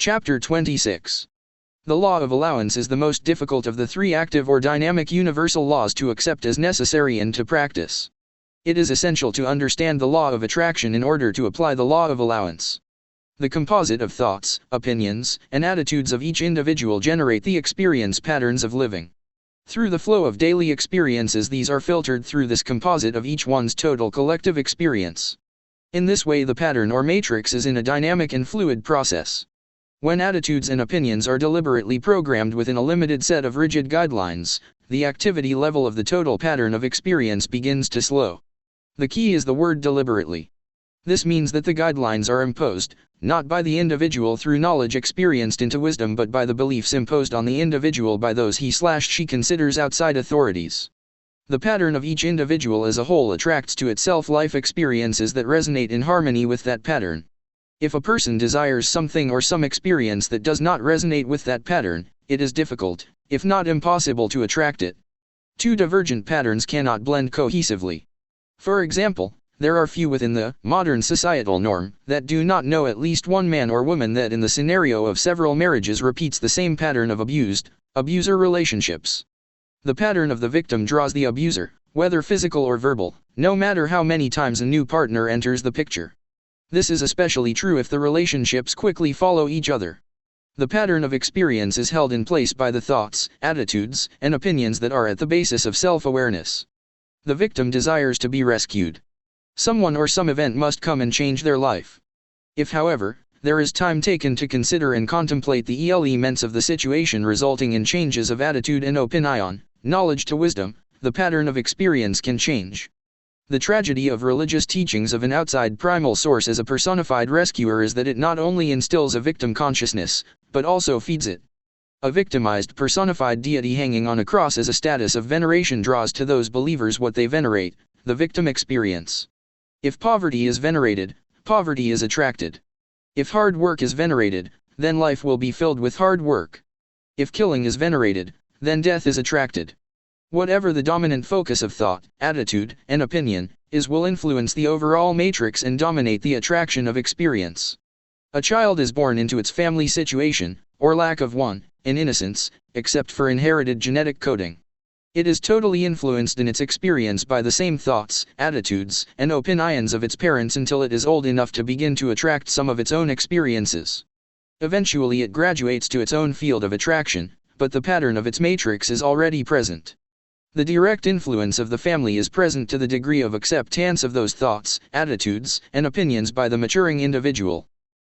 Chapter 26. The law of allowance is the most difficult of the three active or dynamic universal laws to accept as necessary and to practice. It is essential to understand the law of attraction in order to apply the law of allowance. The composite of thoughts, opinions, and attitudes of each individual generate the experience patterns of living. Through the flow of daily experiences, these are filtered through this composite of each one's total collective experience. In this way, the pattern or matrix is in a dynamic and fluid process. When attitudes and opinions are deliberately programmed within a limited set of rigid guidelines, the activity level of the total pattern of experience begins to slow. The key is the word deliberately. This means that the guidelines are imposed, not by the individual through knowledge experienced into wisdom, but by the beliefs imposed on the individual by those he/she considers outside authorities. The pattern of each individual as a whole attracts to itself life experiences that resonate in harmony with that pattern. If a person desires something or some experience that does not resonate with that pattern, it is difficult, if not impossible, to attract it. Two divergent patterns cannot blend cohesively. For example, there are few within the modern societal norm that do not know at least one man or woman that in the scenario of several marriages repeats the same pattern of abuser relationships. The pattern of the victim draws the abuser, whether physical or verbal, no matter how many times a new partner enters the picture. This is especially true if the relationships quickly follow each other. The pattern of experience is held in place by the thoughts, attitudes, and opinions that are at the basis of self-awareness. The victim desires to be rescued. Someone or some event must come and change their life. If, however, there is time taken to consider and contemplate the elements of the situation resulting in changes of attitude and opinion, knowledge to wisdom, the pattern of experience can change. The tragedy of religious teachings of an outside primal source as a personified rescuer is that it not only instills a victim consciousness, but also feeds it. A victimized personified deity hanging on a cross as a status of veneration draws to those believers what they venerate, the victim experience. If poverty is venerated, poverty is attracted. If hard work is venerated, then life will be filled with hard work. If killing is venerated, then death is attracted. Whatever the dominant focus of thought, attitude, and opinion is will influence the overall matrix and dominate the attraction of experience. A child is born into its family situation, or lack of one, in innocence, except for inherited genetic coding. It is totally influenced in its experience by the same thoughts, attitudes, and opinions of its parents until it is old enough to begin to attract some of its own experiences. Eventually it graduates to its own field of attraction, but the pattern of its matrix is already present. The direct influence of the family is present to the degree of acceptance of those thoughts, attitudes, and opinions by the maturing individual.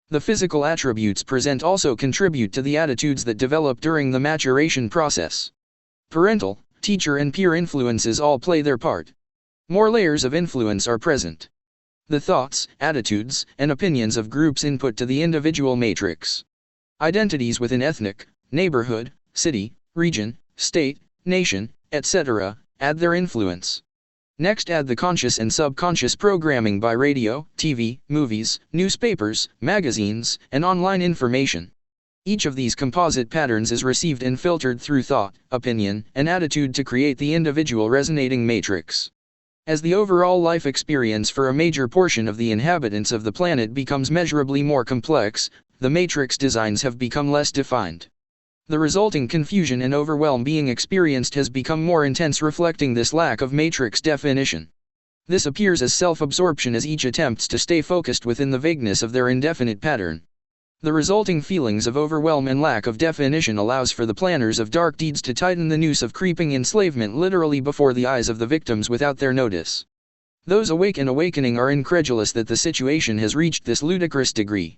The physical attributes present also contribute to the attitudes that develop during the maturation process. Parental, teacher, and peer influences all play their part. More layers of influence are present. The thoughts, attitudes, and opinions of groups input to the individual matrix. Identities within ethnic, neighborhood, city, region, state, nation, etc., add their influence. Next, add the conscious and subconscious programming by radio, TV, movies, newspapers, magazines, and online information. Each of these composite patterns is received and filtered through thought, opinion, and attitude to create the individual resonating matrix. As the overall life experience for a major portion of the inhabitants of the planet becomes measurably more complex, the matrix designs have become less defined. The resulting confusion and overwhelm being experienced has become more intense, reflecting this lack of matrix definition. This appears as self-absorption as each attempts to stay focused within the vagueness of their indefinite pattern. The resulting feelings of overwhelm and lack of definition allows for the planners of dark deeds to tighten the noose of creeping enslavement literally before the eyes of the victims without their notice. Those awake and awakening are incredulous that the situation has reached this ludicrous degree.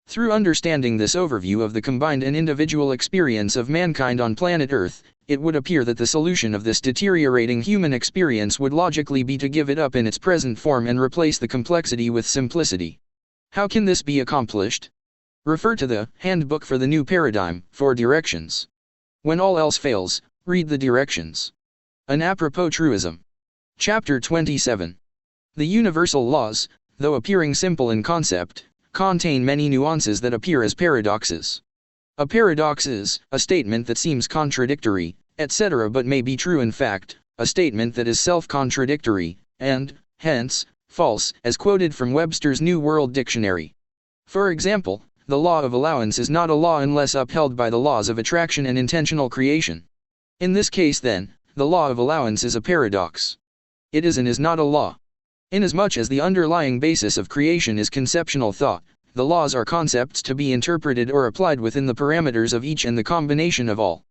Through understanding this overview of the combined and individual experience of mankind on planet Earth, it would appear that the solution of this deteriorating human experience would logically be to give it up in its present form and replace the complexity with simplicity. How can this be accomplished? Refer to the Handbook for the New Paradigm for directions. When all else fails, read the directions. An apropos truism. Chapter 27. The universal laws, though appearing simple in concept, contain many nuances that appear as paradoxes. A paradox is a statement that seems contradictory, etc., but may be true in fact, a statement that is self-contradictory, and, hence, false, as quoted from Webster's New World Dictionary. For example, the law of allowance is not a law unless upheld by the laws of attraction and intentional creation. In this case then, the law of allowance is a paradox. It is and is not a law. Inasmuch as the underlying basis of creation is conceptual thought, the laws are concepts to be interpreted or applied within the parameters of each and the combination of all.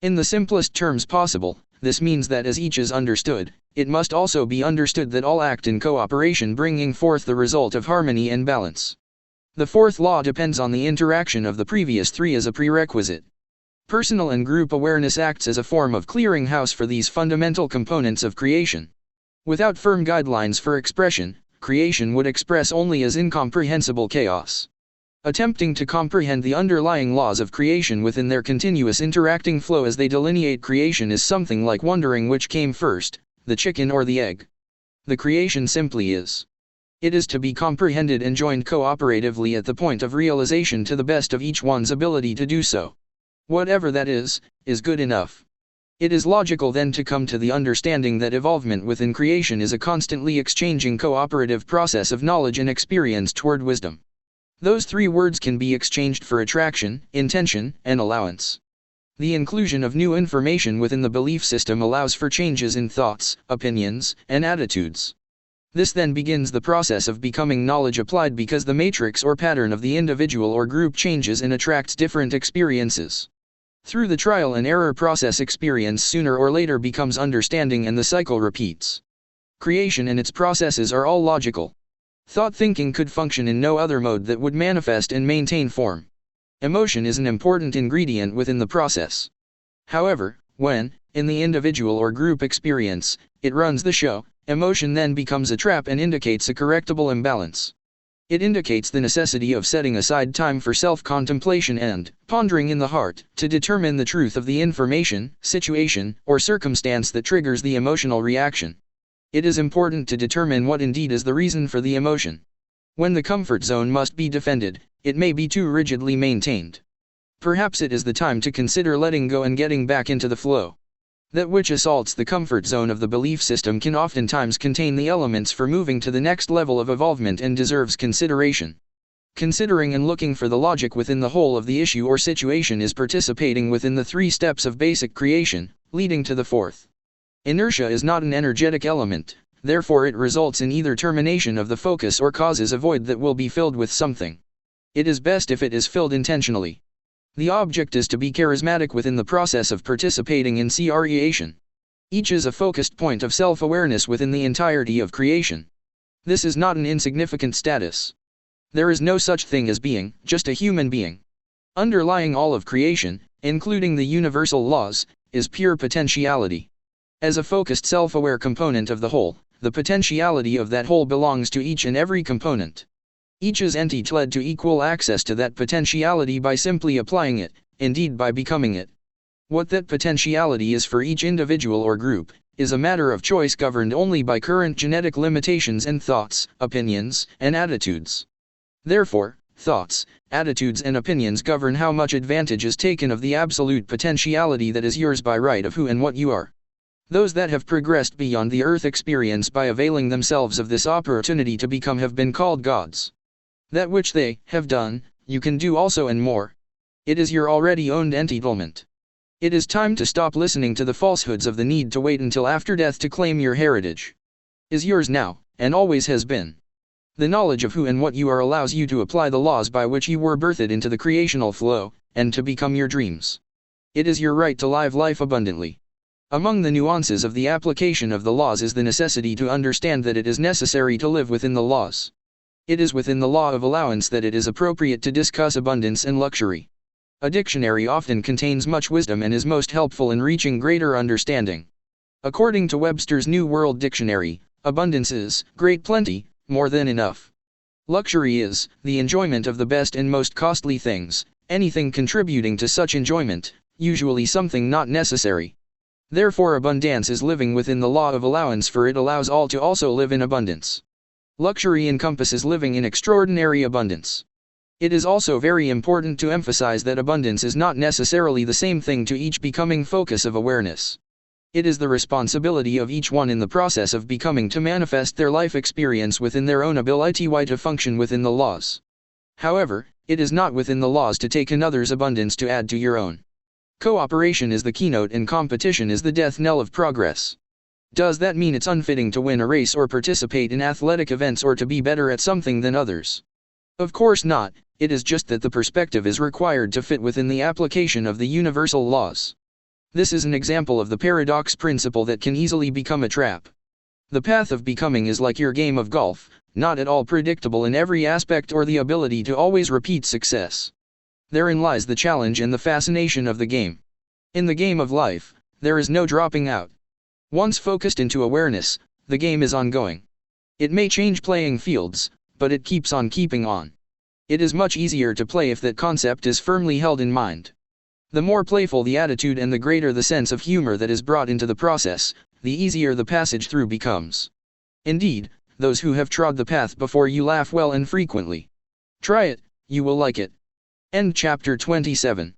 In the simplest terms possible, this means that as each is understood, it must also be understood that all act in cooperation, bringing forth the result of harmony and balance. The fourth law depends on the interaction of the previous three as a prerequisite. Personal and group awareness acts as a form of clearinghouse for these fundamental components of creation. Without firm guidelines for expression, creation would express only as incomprehensible chaos. Attempting to comprehend the underlying laws of creation within their continuous interacting flow as they delineate creation is something like wondering which came first, the chicken or the egg. The creation simply is. It is to be comprehended and joined cooperatively at the point of realization to the best of each one's ability to do so. Whatever that is good enough. It is logical then to come to the understanding that evolvement within creation is a constantly exchanging cooperative process of knowledge and experience toward wisdom. Those three words can be exchanged for attraction, intention, and allowance. The inclusion of new information within the belief system allows for changes in thoughts, opinions, and attitudes. This then begins the process of becoming knowledge applied because the matrix or pattern of the individual or group changes and attracts different experiences. Through the trial and error process, experience sooner or later becomes understanding and the cycle repeats. Creation and its processes are all logical. Thought thinking could function in no other mode that would manifest and maintain form. Emotion is an important ingredient within the process. However, when, in the individual or group experience, it runs the show, emotion then becomes a trap and indicates a correctable imbalance. It indicates the necessity of setting aside time for self-contemplation and pondering in the heart to determine the truth of the information, situation, or circumstance that triggers the emotional reaction. It is important to determine what indeed is the reason for the emotion. When the comfort zone must be defended, it may be too rigidly maintained. Perhaps it is the time to consider letting go and getting back into the flow. That which assaults the comfort zone of the belief system can oftentimes contain the elements for moving to the next level of evolvement and deserves consideration. Considering and looking for the logic within the whole of the issue or situation is participating within the three steps of basic creation, leading to the fourth. Inertia is not an energetic element, therefore it results in either termination of the focus or causes a void that will be filled with something. It is best if it is filled intentionally. The object is to be charismatic within the process of participating in creation. Each is a focused point of self-awareness within the entirety of creation. This is not an insignificant status. There is no such thing as being, just a human being. Underlying all of creation, including the universal laws, is pure potentiality. As a focused self-aware component of the whole, the potentiality of that whole belongs to each and every component. Each is entitled to equal access to that potentiality by simply applying it, indeed by becoming it. What that potentiality is for each individual or group, is a matter of choice governed only by current genetic limitations and thoughts, opinions, and attitudes. Therefore, thoughts, attitudes and opinions govern how much advantage is taken of the absolute potentiality that is yours by right of who and what you are. Those that have progressed beyond the earth experience by availing themselves of this opportunity to become have been called gods. That which they have done, you can do also and more. It is your already owned entitlement. It is time to stop listening to the falsehoods of the need to wait until after death to claim your heritage. Is yours now, and always has been. The knowledge of who and what you are allows you to apply the laws by which you were birthed into the creational flow, and to become your dreams. It is your right to live life abundantly. Among the nuances of the application of the laws is the necessity to understand that it is necessary to live within the laws. It is within the law of allowance that it is appropriate to discuss abundance and luxury. A dictionary often contains much wisdom and is most helpful in reaching greater understanding. According to Webster's New World Dictionary, abundance is great plenty, more than enough. Luxury is the enjoyment of the best and most costly things, anything contributing to such enjoyment, usually something not necessary. Therefore abundance is living within the law of allowance, for it allows all to also live in abundance. Luxury encompasses living in extraordinary abundance. It is also very important to emphasize that abundance is not necessarily the same thing to each becoming focus of awareness. It is the responsibility of each one in the process of becoming to manifest their life experience within their own ability to function within the laws. However, It is not within the laws to take another's abundance to add to your own. Cooperation is the keynote and competition is the death knell of progress. Does that mean it's unfitting to win a race or participate in athletic events or to be better at something than others? Of course not, it is just that the perspective is required to fit within the application of the universal laws. This is an example of the paradox principle that can easily become a trap. The path of becoming is like your game of golf, not at all predictable in every aspect or the ability to always repeat success. Therein lies the challenge and the fascination of the game. In the game of life, there is no dropping out. Once focused into awareness, the game is ongoing. It may change playing fields, but it keeps on keeping on. It is much easier to play if that concept is firmly held in mind. The more playful the attitude and the greater the sense of humor that is brought into the process, the easier the passage through becomes. Indeed, those who have trod the path before you laugh well and frequently. Try it, you will like it. End chapter 27.